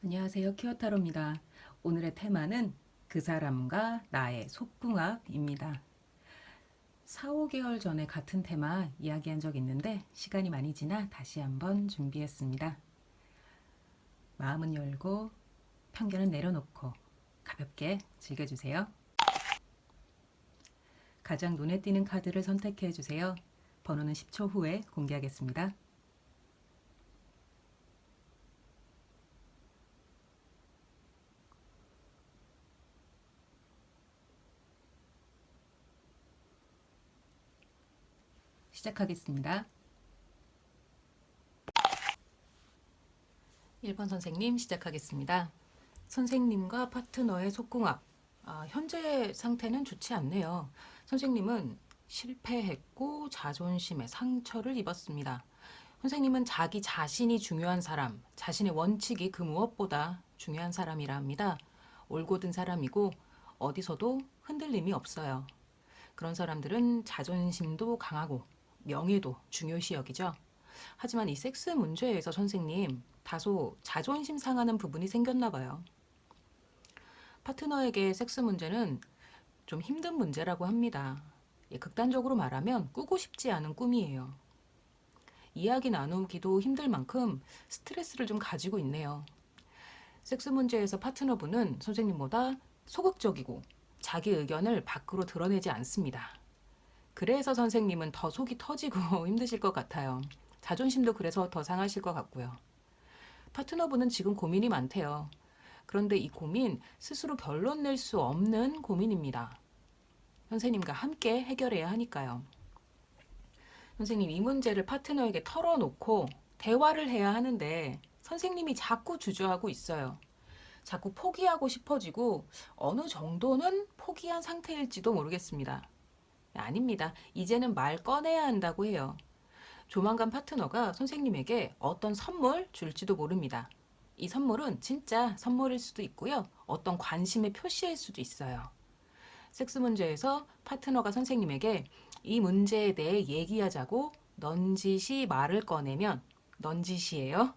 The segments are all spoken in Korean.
안녕하세요. 키워타로입니다. 오늘의 테마는 그 사람과 나의 속궁합입니다. 4, 5개월 전에 같은 테마 이야기한 적 있는데 시간이 많이 지나 다시 한번 준비했습니다. 마음은 열고 편견은 내려놓고 가볍게 즐겨주세요. 가장 눈에 띄는 카드를 선택해 주세요. 번호는 10초 후에 공개하겠습니다. 시작하겠습니다. 1번 선생님 시작하겠습니다. 선생님과 파트너의 속궁합. 현재 상태는 좋지 않네요. 선생님은 실패했고 자존심에 상처를 입었습니다. 선생님은 자기 자신이 중요한 사람, 자신의 원칙이 그 무엇보다 중요한 사람이라 합니다. 올곧은 사람이고 어디서도 흔들림이 없어요. 그런 사람들은 자존심도 강하고 명예도 중요시 여기죠. 하지만 이 섹스 문제에서 선생님 다소 자존심 상하는 부분이 생겼나 봐요. 파트너에게 섹스 문제는 좀 힘든 문제라고 합니다. 극단적으로 말하면 꾸고 싶지 않은 꿈이에요. 이야기 나누기도 힘들 만큼 스트레스를 좀 가지고 있네요. 섹스 문제에서 파트너분은 선생님보다 소극적이고 자기 의견을 밖으로 드러내지 않습니다. 그래서 선생님은 더 속이 터지고 힘드실 것 같아요. 자존심도 그래서 더 상하실 것 같고요. 파트너분은 지금 고민이 많대요. 그런데 이 고민 스스로 결론 낼 수 없는 고민입니다. 선생님과 함께 해결해야 하니까요. 선생님, 이 문제를 파트너에게 털어놓고 대화를 해야 하는데 선생님이 자꾸 주저하고 있어요. 자꾸 포기하고 싶어지고 어느 정도는 포기한 상태일지도 모르겠습니다. 아닙니다. 이제는 말 꺼내야 한다고 해요. 조만간 파트너가 선생님에게 어떤 선물 줄지도 모릅니다. 이 선물은 진짜 선물일 수도 있고요. 어떤 관심의 표시일 수도 있어요. 섹스 문제에서 파트너가 선생님에게 이 문제에 대해 얘기하자고 넌지시 말을 꺼내면 넌지시예요.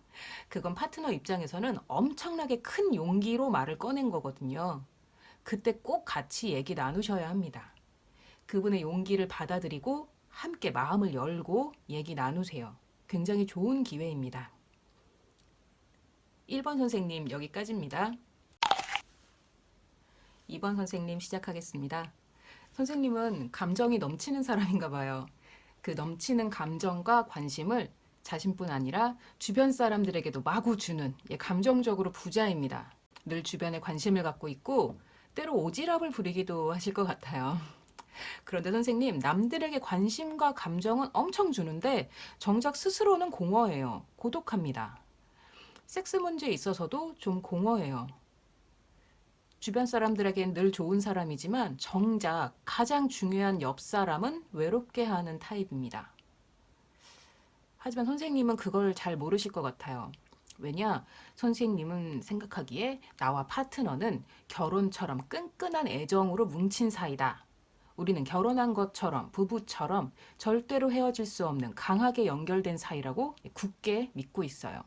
그건 파트너 입장에서는 엄청나게 큰 용기로 말을 꺼낸 거거든요. 그때 꼭 같이 얘기 나누셔야 합니다. 그분의 용기를 받아들이고 함께 마음을 열고 얘기 나누세요. 굉장히 좋은 기회입니다. 1번 선생님 여기까지입니다. 2번 선생님 시작하겠습니다. 선생님은 감정이 넘치는 사람인가 봐요. 그 넘치는 감정과 관심을 자신뿐 아니라 주변 사람들에게도 마구 주는 감정적으로 부자입니다. 늘 주변에 관심을 갖고 있고 때로 오지랖을 부리기도 하실 것 같아요. 그런데 선생님, 남들에게 관심과 감정은 엄청 주는데 정작 스스로는 공허해요. 고독합니다. 섹스 문제에 있어서도 좀 공허해요. 주변 사람들에겐 늘 좋은 사람이지만 정작 가장 중요한 옆 사람은 외롭게 하는 타입입니다. 하지만 선생님은 그걸 잘 모르실 것 같아요. 왜냐? 선생님은 생각하기에 나와 파트너는 결혼처럼 끈끈한 애정으로 뭉친 사이다. 우리는 결혼한 것처럼 부부처럼 절대로 헤어질 수 없는 강하게 연결된 사이라고 굳게 믿고 있어요.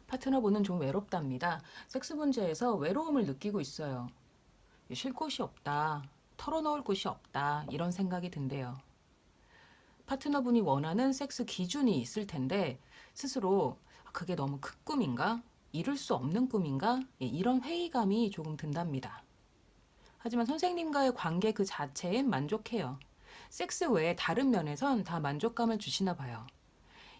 파트너분은 좀 외롭답니다. 섹스 문제에서 외로움을 느끼고 있어요. 쉴 곳이 없다, 털어놓을 곳이 없다 이런 생각이 든대요. 파트너분이 원하는 섹스 기준이 있을 텐데 스스로 그게 너무 큰 꿈인가? 이룰 수 없는 꿈인가? 이런 회의감이 조금 든답니다. 하지만 선생님과의 관계 그 자체엔 만족해요. 섹스 외에 다른 면에선 다 만족감을 주시나 봐요.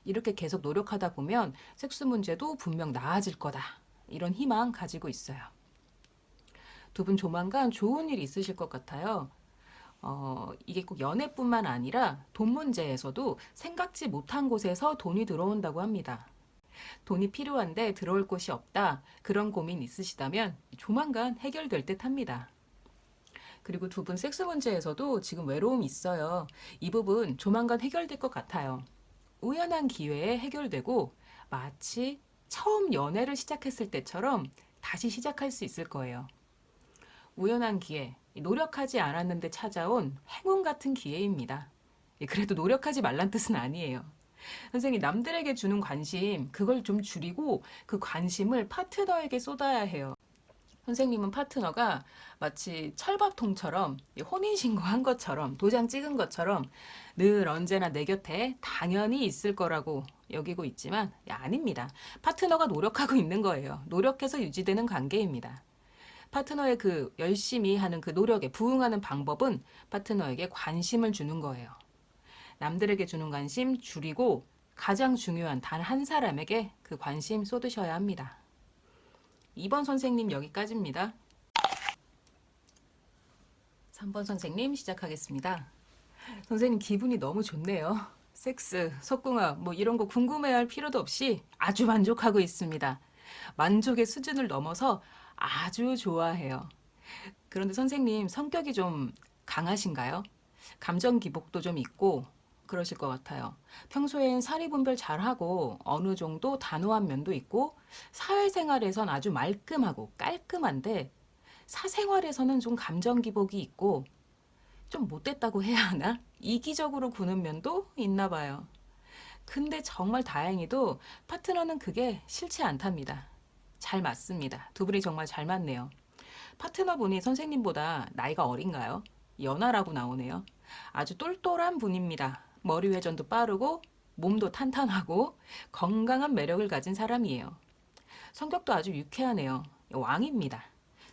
이렇게 계속 노력하다 보면 섹스 문제도 분명 나아질 거다. 이런 희망 가지고 있어요. 두 분 조만간 좋은 일이 있으실 것 같아요. 이게 꼭 연애뿐만 아니라 돈 문제에서도 생각지 못한 곳에서 돈이 들어온다고 합니다. 돈이 필요한데 들어올 곳이 없다. 그런 고민 있으시다면 조만간 해결될 듯 합니다. 그리고 두 분 섹스 문제에서도 지금 외로움이 있어요. 이 부분 조만간 해결될 것 같아요. 우연한 기회에 해결되고 마치 처음 연애를 시작했을 때처럼 다시 시작할 수 있을 거예요. 우연한 기회, 노력하지 않았는데 찾아온 행운 같은 기회입니다. 그래도 노력하지 말란 뜻은 아니에요. 선생님, 남들에게 주는 관심, 그걸 좀 줄이고 그 관심을 파트너에게 쏟아야 해요. 선생님은 파트너가 마치 철밥통처럼 혼인신고한 것처럼 도장 찍은 것처럼 늘 언제나 내 곁에 당연히 있을 거라고 여기고 있지만 아닙니다. 파트너가 노력하고 있는 거예요. 노력해서 유지되는 관계입니다. 파트너의 그 열심히 하는 그 노력에 부응하는 방법은 파트너에게 관심을 주는 거예요. 남들에게 주는 관심 줄이고 가장 중요한 단 한 사람에게 그 관심 쏟으셔야 합니다. 2번 선생님 여기까지입니다. 3번 선생님 시작하겠습니다. 선생님 기분이 너무 좋네요. 섹스, 속궁합 뭐 이런 거 궁금해할 필요도 없이 아주 만족하고 있습니다. 만족의 수준을 넘어서 아주 좋아해요. 그런데 선생님 성격이 좀 강하신가요? 감정 기복도 좀 있고 그러실 것 같아요. 평소엔 사리 분별 잘하고 어느 정도 단호한 면도 있고 사회생활에선 아주 말끔하고 깔끔한데 사생활에서는 좀 감정 기복이 있고 좀 못됐다고 해야 하나? 이기적으로 구는 면도 있나 봐요. 근데 정말 다행히도 파트너는 그게 싫지 않답니다. 잘 맞습니다. 두 분이 정말 잘 맞네요. 파트너분이 선생님보다 나이가 어린가요? 연하라고 나오네요. 아주 똘똘한 분입니다. 머리 회전도 빠르고 몸도 탄탄하고 건강한 매력을 가진 사람이에요. 성격도 아주 유쾌하네요. 왕입니다.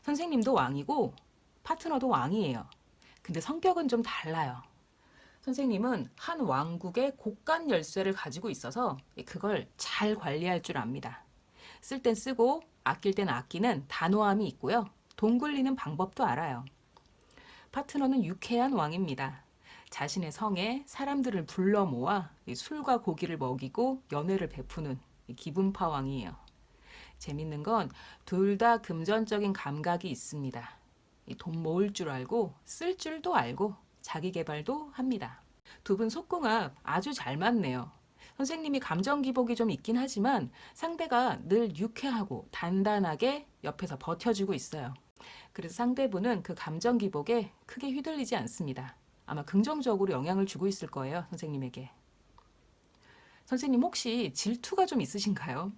선생님도 왕이고 파트너도 왕이에요. 근데 성격은 좀 달라요. 선생님은 한 왕국의 곳간 열쇠를 가지고 있어서 그걸 잘 관리할 줄 압니다. 쓸 땐 쓰고 아낄 땐 아끼는 단호함이 있고요. 돈 굴리는 방법도 알아요. 파트너는 유쾌한 왕입니다. 자신의 성에 사람들을 불러 모아 술과 고기를 먹이고 연회를 베푸는 기분파 왕이에요. 재밌는 건 둘 다 금전적인 감각이 있습니다. 돈 모을 줄 알고 쓸 줄도 알고 자기 개발도 합니다. 두 분 속궁합 아주 잘 맞네요. 선생님이 감정 기복이 좀 있긴 하지만 상대가 늘 유쾌하고 단단하게 옆에서 버텨주고 있어요. 그래서 상대분은 그 감정 기복에 크게 휘둘리지 않습니다. 아마 긍정적으로 영향을 주고 있을 거예요, 선생님에게. 선생님 혹시 질투가 좀 있으신가요?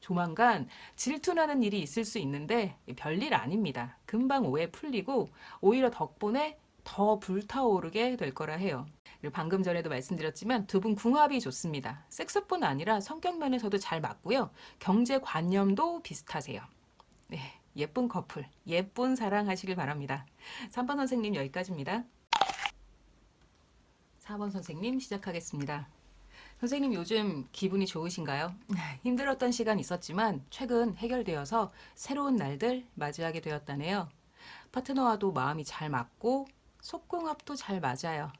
조만간 질투나는 일이 있을 수 있는데 별일 아닙니다. 금방 오해 풀리고 오히려 덕분에 더 불타오르게 될 거라 해요. 그리고 방금 전에도 말씀드렸지만 두 분 궁합이 좋습니다. 섹스뿐 아니라 성격 면에서도 잘 맞고요. 경제관념도 비슷하세요. 네, 예쁜 커플, 예쁜 사랑하시길 바랍니다. 3번 선생님 여기까지입니다. 4번 선생님 시작하겠습니다. 선생님 요즘 기분이 좋으신가요? 힘들었던 시간 있었지만 최근 해결되어서 새로운 날들 맞이하게 되었다네요. 파트너와도 마음이 잘 맞고 속궁합도 잘 맞아요.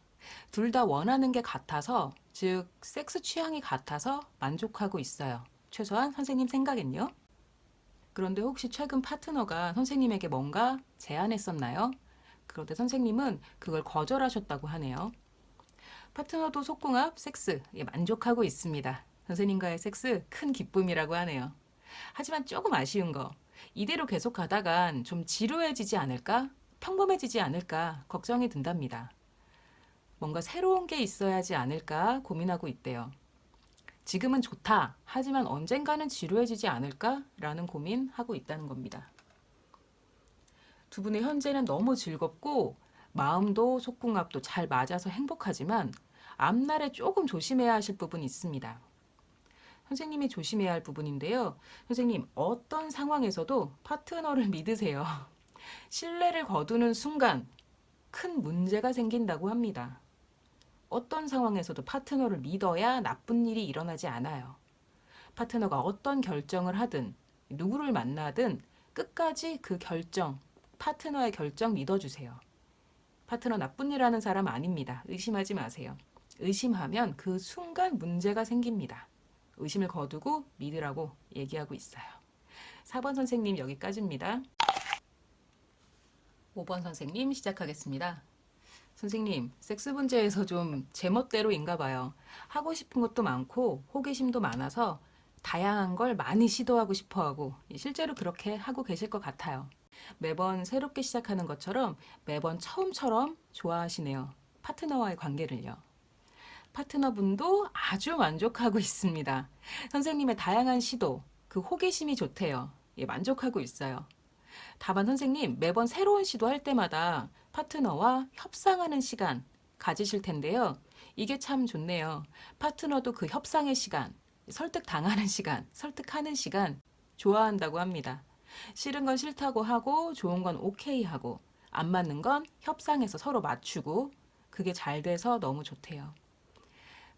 둘 다 원하는 게 같아서, 즉 섹스 취향이 같아서 만족하고 있어요. 최소한 선생님 생각엔요. 그런데 혹시 최근 파트너가 선생님에게 뭔가 제안했었나요? 그런데 선생님은 그걸 거절하셨다고 하네요. 파트너도 속궁합, 섹스 만족하고 있습니다. 선생님과의 섹스 큰 기쁨이라고 하네요. 하지만 조금 아쉬운 거, 이대로 계속 가다간 좀 지루해지지 않을까? 평범해지지 않을까? 걱정이 든답니다. 뭔가 새로운 게 있어야 하지 않을까 고민하고 있대요. 지금은 좋다. 하지만 언젠가는 지루해지지 않을까? 라는 고민하고 있다는 겁니다. 두 분의 현재는 너무 즐겁고 마음도 속궁합도 잘 맞아서 행복하지만 앞날에 조금 조심해야 하실 부분이 있습니다. 선생님이 조심해야 할 부분인데요. 선생님, 어떤 상황에서도 파트너를 믿으세요. 신뢰를 거두는 순간 큰 문제가 생긴다고 합니다. 어떤 상황에서도 파트너를 믿어야 나쁜 일이 일어나지 않아요. 파트너가 어떤 결정을 하든 누구를 만나든 끝까지 그 결정, 파트너의 결정 믿어주세요. 파트너 나쁜 일 하는 사람 아닙니다. 의심하지 마세요. 의심하면 그 순간 문제가 생깁니다. 의심을 거두고 믿으라고 얘기하고 있어요. 4번 선생님 여기까지입니다. 5번 선생님 시작하겠습니다. 선생님, 섹스 문제에서 좀 제멋대로인가 봐요. 하고 싶은 것도 많고 호기심도 많아서 다양한 걸 많이 시도하고 싶어 하고 실제로 그렇게 하고 계실 것 같아요. 매번 새롭게 시작하는 것처럼 매번 처음처럼 좋아하시네요. 파트너와의 관계를요. 파트너분도 아주 만족하고 있습니다. 선생님의 다양한 시도, 그 호기심이 좋대요. 예, 만족하고 있어요. 다만 선생님, 매번 새로운 시도할 때마다 파트너와 협상하는 시간 가지실 텐데요. 이게 참 좋네요. 파트너도 그 협상의 시간, 설득당하는 시간, 설득하는 시간 좋아한다고 합니다. 싫은 건 싫다고 하고 좋은 건 오케이 하고 안 맞는 건 협상해서 서로 맞추고 그게 잘 돼서 너무 좋대요.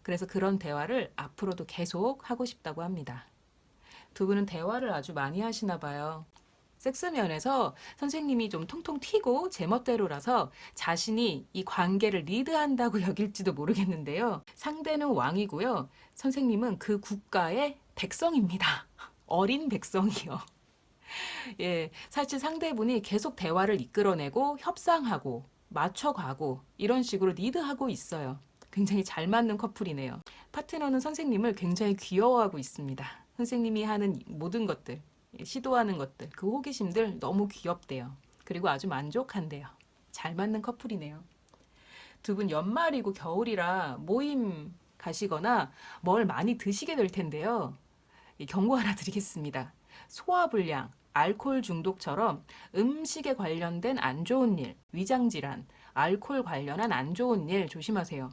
그래서 그런 대화를 앞으로도 계속 하고 싶다고 합니다. 두 분은 대화를 아주 많이 하시나 봐요. 섹스 면에서 선생님이 좀 통통 튀고 제멋대로라서 자신이 이 관계를 리드한다고 여길지도 모르겠는데요. 상대는 왕이고요. 선생님은 그 국가의 백성입니다. 어린 백성이요. 예, 사실 상대분이 계속 대화를 이끌어내고 협상하고 맞춰가고 이런 식으로 리드하고 있어요. 굉장히 잘 맞는 커플이네요. 파트너는 선생님을 굉장히 귀여워하고 있습니다. 선생님이 하는 모든 것들, 시도하는 것들, 그 호기심들 너무 귀엽대요. 그리고 아주 만족한대요. 잘 맞는 커플이네요. 두 분 연말이고 겨울이라 모임 가시거나 뭘 많이 드시게 될 텐데요. 경고 하나 드리겠습니다. 소화불량, 알코올 중독처럼 음식에 관련된 안 좋은 일, 위장질환, 알코올 관련한 안 좋은 일 조심하세요.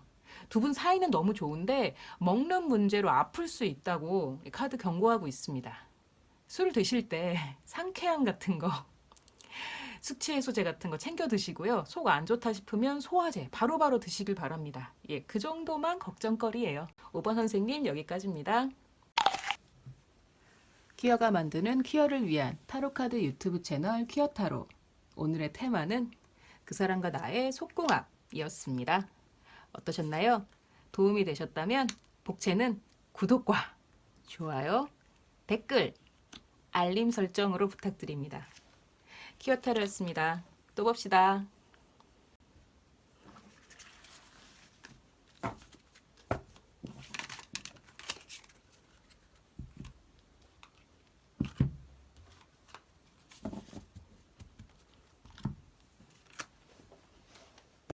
두 분 사이는 너무 좋은데 먹는 문제로 아플 수 있다고 카드 경고하고 있습니다. 술 드실 때 상쾌한 같은 거, 숙취 해소제 같은 거 챙겨 드시고요. 속 안 좋다 싶으면 소화제 바로바로 드시길 바랍니다. 예, 그 정도만 걱정거리예요. 5번 선생님 여기까지입니다. 퀴어가 만드는 퀴어를 위한 타로카드 유튜브 채널 퀴어타로. 오늘의 테마는 그 사람과 나의 속궁합이었습니다. 어떠셨나요? 도움이 되셨다면 복채는 구독과 좋아요, 댓글, 알림 설정으로 부탁드립니다. 퀴어타로였습니다. 또 봅시다.